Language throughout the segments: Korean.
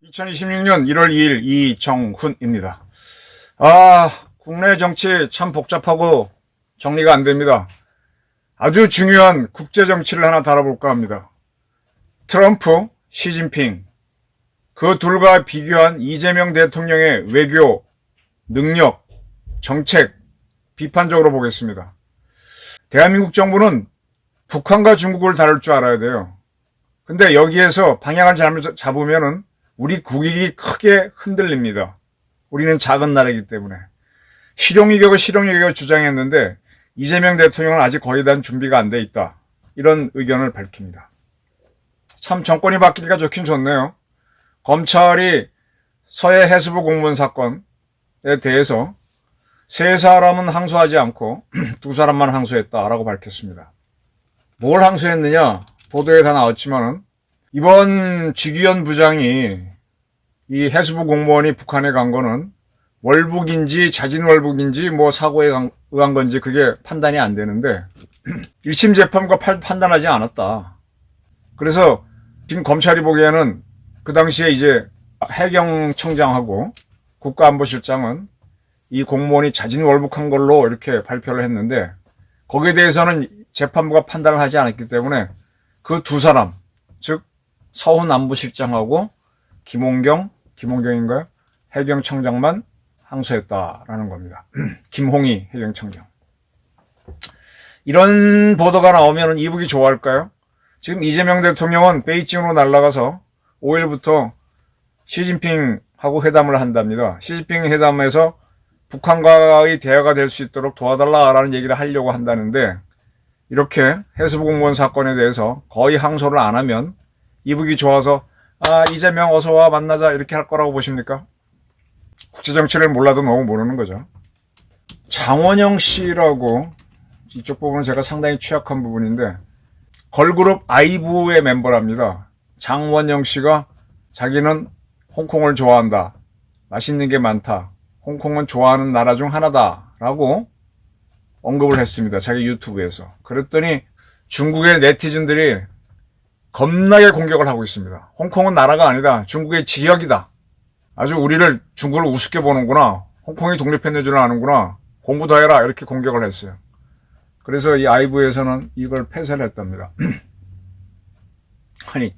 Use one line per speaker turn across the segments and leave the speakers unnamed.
(2026년 1월 2일) 이정훈입니다. 국내 정치 참 복잡하고 정리가 안 됩니다. 아주 중요한 국제 정치를 하나 다뤄볼까 합니다. 트럼프, 시진핑, 그 둘과 비교한 이재명 대통령의 외교, 능력, 정책, 비판적으로 보겠습니다. 대한민국 정부는 북한과 중국을 다룰 줄 알아야 돼요. 근데 여기에서 방향을 잘못 잡으면은 우리 국익이 크게 흔들립니다. 우리는 작은 나라이기 때문에. 실용이격을 주장했는데 이재명 대통령은 아직 거의 다 준비가 안 돼 있다. 이런 의견을 밝힙니다. 참 정권이 바뀌니까 좋긴 좋네요. 검찰이 서해 해수부 공무원 사건에 대해서 3사람은 항소하지 않고 2사람만 항소했다라고 밝혔습니다. 뭘 항소했느냐? 보도에 다 나왔지만은 이번 직위원 부장이 이 해수부 공무원이 북한에 간 거는 월북인지 자진월북인지 사고에 의한 건지 그게 판단이 안 되는데 1심 재판과 판단하지 않았다. 그래서 지금 검찰이 보기에는 그 당시에 이제 해경청장하고 국가안보실장은 이 공무원이 자진월북한 걸로 이렇게 발표를 했는데 거기에 대해서는 재판부가 판단을 하지 않았기 때문에 그 2사람, 즉 서훈 안보실장하고 김홍경인가요? 해경청장만 항소했다라는 겁니다. 김홍희 해경청장. 이런 보도가 나오면 이북이 좋아할까요? 지금 이재명 대통령은 베이징으로 날아가서 5일부터 시진핑하고 회담을 한답니다. 시진핑 회담에서 북한과의 대화가 될 수 있도록 도와달라라는 얘기를 하려고 한다는데 이렇게 해수부 공무원 사건에 대해서 거의 항소를 안 하면 이북이 좋아서 이재명 어서와 만나자 이렇게 할 거라고 보십니까? 국제정치를 몰라도 너무 모르는 거죠. 장원영 씨라고 이쪽 부분은 제가 상당히 취약한 부분인데 걸그룹 아이브의 멤버랍니다. 장원영 씨가 자기는 홍콩을 좋아한다. 맛있는 게 많다. 홍콩은 좋아하는 나라 중 하나다라고 언급을 했습니다. 자기 유튜브에서. 그랬더니 중국의 네티즌들이 겁나게 공격을 하고 있습니다. 홍콩은 나라가 아니다. 중국의 지역이다. 아주 우리를 중국을 우습게 보는구나. 홍콩이 독립했는 줄 아는구나. 공부 더 해라. 이렇게 공격을 했어요. 그래서 이 아이브에서는 이걸 폐쇄를 했답니다. 아니,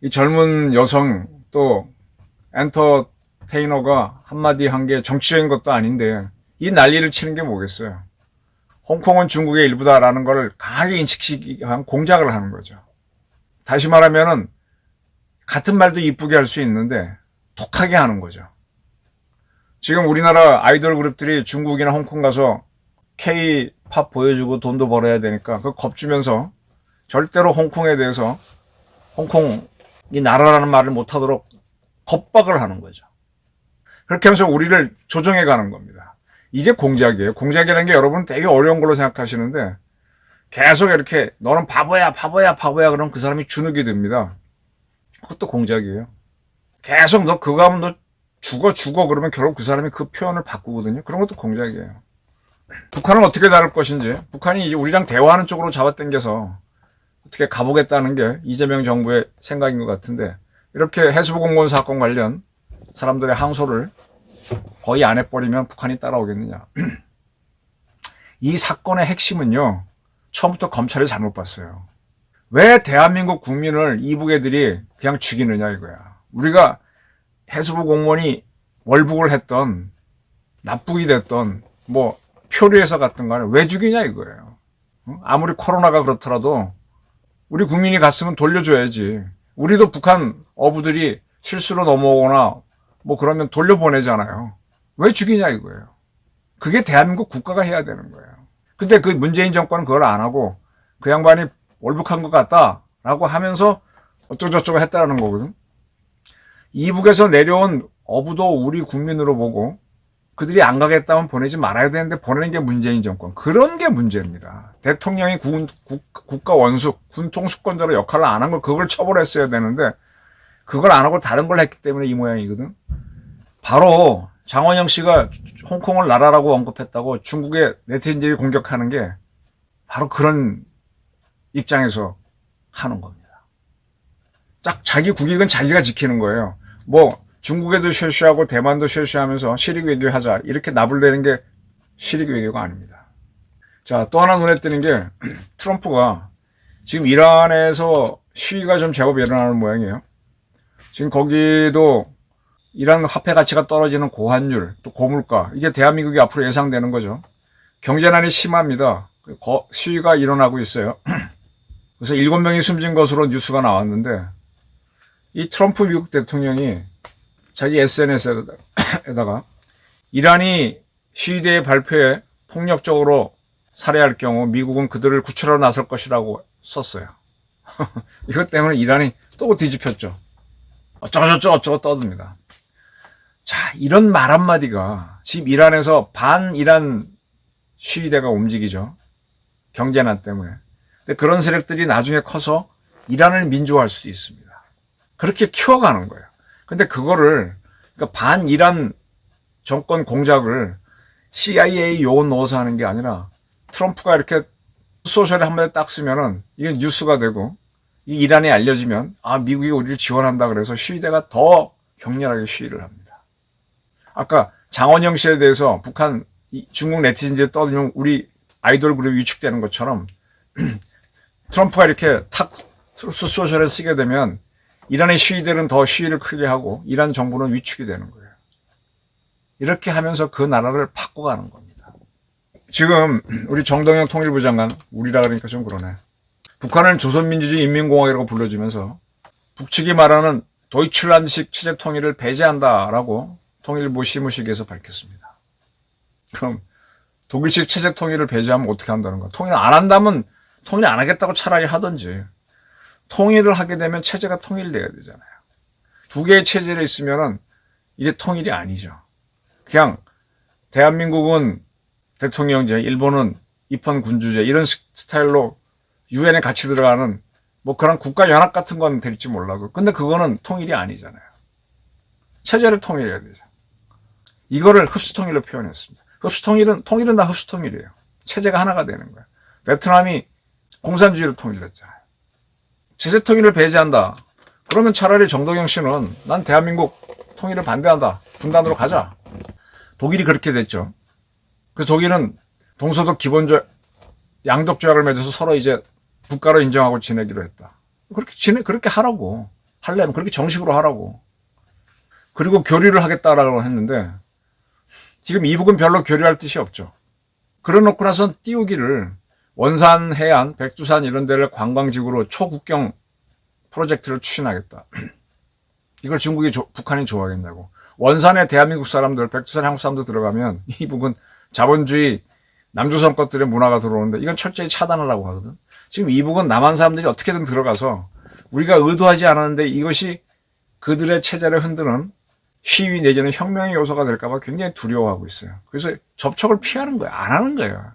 이 젊은 여성 또 엔터테이너가 한마디 한 게 정치적인 것도 아닌데 이 난리를 치는 게 뭐겠어요. 홍콩은 중국의 일부다라는 걸 강하게 인식시키기 위한 공작을 하는 거죠. 다시 말하면은 같은 말도 이쁘게 할 수 있는데 톡하게 하는 거죠. 지금 우리나라 아이돌 그룹들이 중국이나 홍콩 가서 K-팝 보여주고 돈도 벌어야 되니까 그거 겁주면서 절대로 홍콩에 대해서 홍콩이 나라라는 말을 못하도록 겁박을 하는 거죠. 그렇게 하면서 우리를 조정해 가는 겁니다. 이게 공작이에요. 공작이라는 게 여러분 되게 어려운 걸로 생각하시는데 계속 이렇게 너는 바보야 그러면 그 사람이 주눅이 듭니다. 그것도 공작이에요. 계속 너 그거 하면 너 죽어 그러면 결국 그 사람이 그 표현을 바꾸거든요. 그런 것도 공작이에요. 북한은 어떻게 다룰 것인지 북한이 이제 우리랑 대화하는 쪽으로 잡아당겨서 어떻게 가보겠다는 게 이재명 정부의 생각인 것 같은데 이렇게 해수부 공무원 사건 관련 사람들의 항소를 거의 안 해버리면 북한이 따라오겠느냐. 이 사건의 핵심은요. 처음부터 검찰이 잘못 봤어요. 왜 대한민국 국민을 이북 애들이 그냥 죽이느냐 이거야. 우리가 해수부 공무원이 월북을 했던 납북이 됐던 표류해서 갔던 간에 왜 죽이냐 이거예요. 아무리 코로나가 그렇더라도 우리 국민이 갔으면 돌려줘야지. 우리도 북한 어부들이 실수로 넘어오거나 그러면 돌려보내잖아요. 왜 죽이냐 이거예요. 그게 대한민국 국가가 해야 되는 거예요. 근데 그 문재인 정권은 그걸 안 하고 그 양반이 월북한 것 같다라고 하면서 어쩌고저쩌고 했다라는 거거든. 이북에서 내려온 어부도 우리 국민으로 보고 그들이 안 가겠다면 보내지 말아야 되는데 보내는 게 문재인 정권. 그런 게 문제입니다. 대통령이 국가 원수, 군 통수권자로 역할을 안 한 걸 그걸 처벌했어야 되는데 그걸 안 하고 다른 걸 했기 때문에 이 모양이거든. 바로 장원영 씨가 홍콩을 나라라고 언급했다고 중국의 네티즌들이 공격하는 게 바로 그런 입장에서 하는 겁니다. 딱 자기 국익은 자기가 지키는 거예요. 뭐 중국에도 쉐쉐하고 대만도 쉐쉐하면서 실익 외교하자 이렇게 나불대는 게 실익 외교가 아닙니다. 자, 또 하나 눈에 띄는 게 트럼프가 지금 이란에서 시위가 좀 제법 일어나는 모양이에요. 지금 거기도 이란 화폐 가치가 떨어지는 고환율, 또 고물가, 이게 대한민국이 앞으로 예상되는 거죠. 경제난이 심합니다. 시위가 일어나고 있어요. 그래서 7명이 숨진 것으로 뉴스가 나왔는데 이 트럼프 미국 대통령이 자기 SNS에다가 이란이 시위대의 발표에 폭력적으로 살해할 경우 미국은 그들을 구출하러 나설 것이라고 썼어요. 이것 때문에 이란이 또 뒤집혔죠. 어쩌고 떠듭니다. 자, 이런 말 한마디가 지금 이란에서 반이란 시위대가 움직이죠. 경제난 때문에. 근데 그런 세력들이 나중에 커서 이란을 민주화할 수도 있습니다. 그렇게 키워가는 거예요. 근데 그거를 그러니까 반이란 정권 공작을 CIA 요원 넣어서 하는 게 아니라 트럼프가 이렇게 소셜에 한마디 딱 쓰면은 이게 뉴스가 되고 이 이란에 알려지면 미국이 우리를 지원한다 그래서 시위대가 더 격렬하게 시위를 합니다. 아까 장원영 씨에 대해서 북한 중국 네티즌들이 떠들면 우리 아이돌 그룹이 위축되는 것처럼 트럼프가 이렇게 탁 소셜에 쓰게 되면 이란의 시위대는 더 시위를 크게 하고 이란 정부는 위축이 되는 거예요. 이렇게 하면서 그 나라를 바꿔가는 겁니다. 지금 우리 정동영 통일부 장관, 우리라 그러니까 좀 그러네. 북한을 조선민주주의 인민공화국이라고 불러주면서 북측이 말하는 도이칠란드식 체제 통일을 배제한다라고 통일부 시무식에서 밝혔습니다. 그럼 독일식 체제 통일을 배제하면 어떻게 한다는 거야? 통일 안 한다면 통일 안 하겠다고 차라리 하든지 통일을 하게 되면 체제가 통일돼야 되잖아요. 두 개의 체제를 있으면은 이게 통일이 아니죠. 그냥 대한민국은 대통령제, 일본은 입헌군주제 이런 스타일로 유엔에 같이 들어가는 뭐 그런 국가연합 같은 건 될지 몰라도 근데 그거는 통일이 아니잖아요. 체제를 통일해야 되죠. 이거를 흡수통일로 표현했습니다. 통일은 다 흡수통일이에요. 체제가 하나가 되는 거예요. 베트남이 공산주의로 통일했잖아요. 체제 통일을 배제한다. 그러면 차라리 정동영 씨는 난 대한민국 통일을 반대한다. 분단으로 가자. 독일이 그렇게 됐죠. 그래서 독일은 동서독 기본적 양독 조약을 맺어서 서로 이제 국가로 인정하고 지내기로 했다. 그렇게 하라고. 하려면 그렇게 정식으로 하라고. 그리고 교류를 하겠다라고 했는데 지금 이북은 별로 교류할 뜻이 없죠. 그래놓고 나선 띄우기를 원산, 해안, 백두산 이런 데를 관광지구로 초국경 프로젝트를 추진하겠다. 이걸 북한이 좋아하겠냐고. 원산에 대한민국 사람들, 백두산 한국 사람들 들어가면 이북은 자본주의 남조선 것들의 문화가 들어오는데 이건 철저히 차단하려고 하거든. 지금 이북은 남한 사람들이 어떻게든 들어가서 우리가 의도하지 않았는데 이것이 그들의 체제를 흔드는 시위 내지는 혁명의 요소가 될까봐 굉장히 두려워하고 있어요. 그래서 접촉을 피하는 거예요. 안 하는 거예요.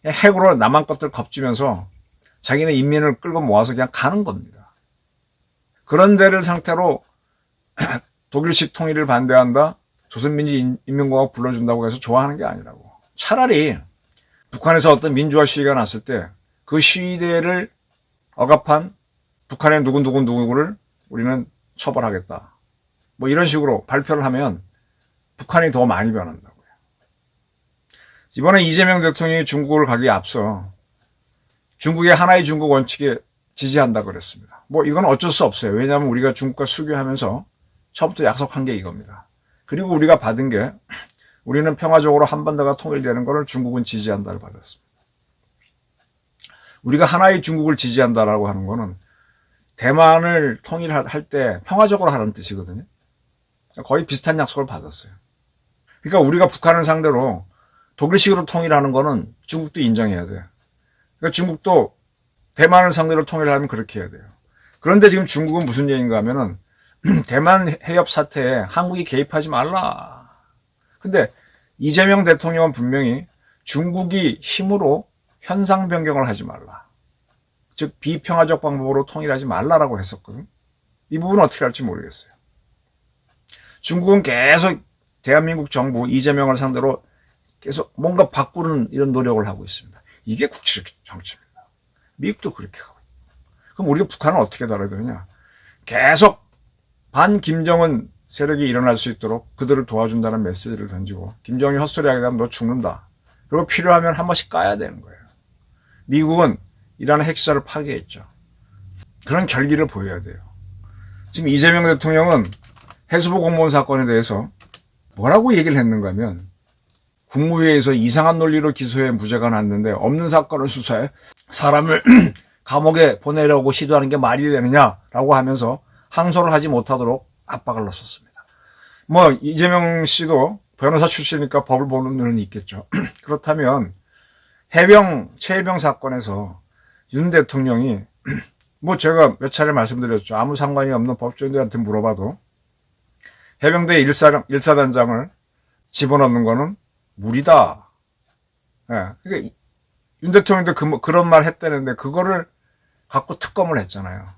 핵으로 남한 것들 겁주면서 자기네 인민을 끌고 모아서 그냥 가는 겁니다. 그런 데를 상태로 독일식 통일을 반대한다, 조선민주인민공화국 불러준다고 해서 좋아하는 게 아니라고. 차라리 북한에서 어떤 민주화 시위가 났을 때 그 시위대를 억압한 북한의 누구를 우리는 처벌하겠다. 뭐 이런 식으로 발표를 하면 북한이 더 많이 변한다고요. 이번에 이재명 대통령이 중국을 가기에 앞서 중국의 하나의 중국 원칙에 지지한다고 그랬습니다. 뭐 이건 어쩔 수 없어요. 왜냐하면 우리가 중국과 수교하면서 처음부터 약속한 게 이겁니다. 그리고 우리가 받은 게 우리는 평화적으로 한반도가 통일되는 것을 중국은 지지한다를 받았습니다. 우리가 하나의 중국을 지지한다라고 하는 거는 대만을 통일할 때 평화적으로 하라는 뜻이거든요. 거의 비슷한 약속을 받았어요. 그러니까 우리가 북한을 상대로 독일식으로 통일하는 거는 중국도 인정해야 돼요. 그러니까 중국도 대만을 상대로 통일하면 그렇게 해야 돼요. 그런데 지금 중국은 무슨 얘기인가 하면은 대만 해협 사태에 한국이 개입하지 말라. 근데 이재명 대통령은 분명히 중국이 힘으로 현상 변경을 하지 말라. 즉 비평화적 방법으로 통일하지 말라라고 했었거든. 이 부분은 어떻게 할지 모르겠어요. 중국은 계속 대한민국 정부 이재명을 상대로 계속 뭔가 바꾸는 이런 노력을 하고 있습니다. 이게 국제적 정치입니다. 미국도 그렇게 하고 있고. 그럼 우리가 북한은 어떻게 다뤄야 되느냐? 계속 반 김정은 세력이 일어날 수 있도록 그들을 도와준다는 메시지를 던지고, 김정은이 헛소리하게 되면 너 죽는다. 그리고 필요하면 한 번씩 까야 되는 거예요. 미국은 이란의 핵시설을 파괴했죠. 그런 결기를 보여야 돼요. 지금 이재명 대통령은 해수부 공무원 사건에 대해서 뭐라고 얘기를 했는가 하면, 국무회의에서 이상한 논리로 기소해 무죄가 났는데 없는 사건을 수사해 사람을 감옥에 보내려고 시도하는 게 말이 되느냐라고 하면서 항소를 하지 못하도록 압박을 넣었습니다. 뭐 이재명 씨도 변호사 출신이니까 법을 보는 눈은 있겠죠. 그렇다면 최해병 사건에서 윤 대통령이 뭐 제가 몇 차례 말씀드렸죠. 아무 상관이 없는 법조인들한테 물어봐도 해병대 일사단장을 집어넣는 거는 무리다. 예. 그러니까 윤 대통령도 그런 말 했다는데 그거를 갖고 특검을 했잖아요.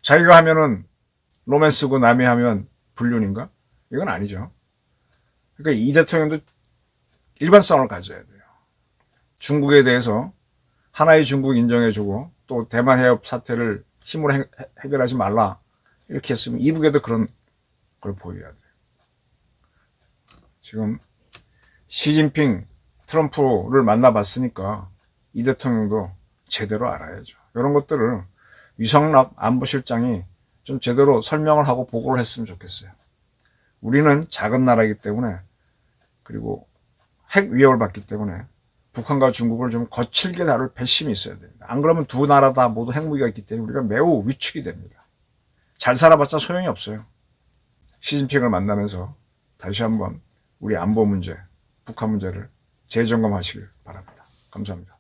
자기가 하면은 로맨스고 남이 하면 불륜인가? 이건 아니죠. 그러니까 이 대통령도 일관성을 가져야 돼요. 중국에 대해서 하나의 중국 인정해주고 또 대만 해협 사태를 힘으로 해결하지 말라 이렇게 했으면 이북에도 그런 걸 보여야 돼요. 지금 시진핑, 트럼프를 만나봤으니까 이 대통령도 제대로 알아야죠. 이런 것들을 유성락 안보실장이 좀 제대로 설명을 하고 보고를 했으면 좋겠어요. 우리는 작은 나라이기 때문에, 그리고 핵 위협을 받기 때문에 북한과 중국을 좀 거칠게 다룰 배심이 있어야 됩니다. 안 그러면 두 나라 다 모두 핵무기가 있기 때문에 우리가 매우 위축이 됩니다. 잘 살아봤자 소용이 없어요. 시진핑을 만나면서 다시 한번 우리 안보 문제, 북한 문제를 재점검하시길 바랍니다. 감사합니다.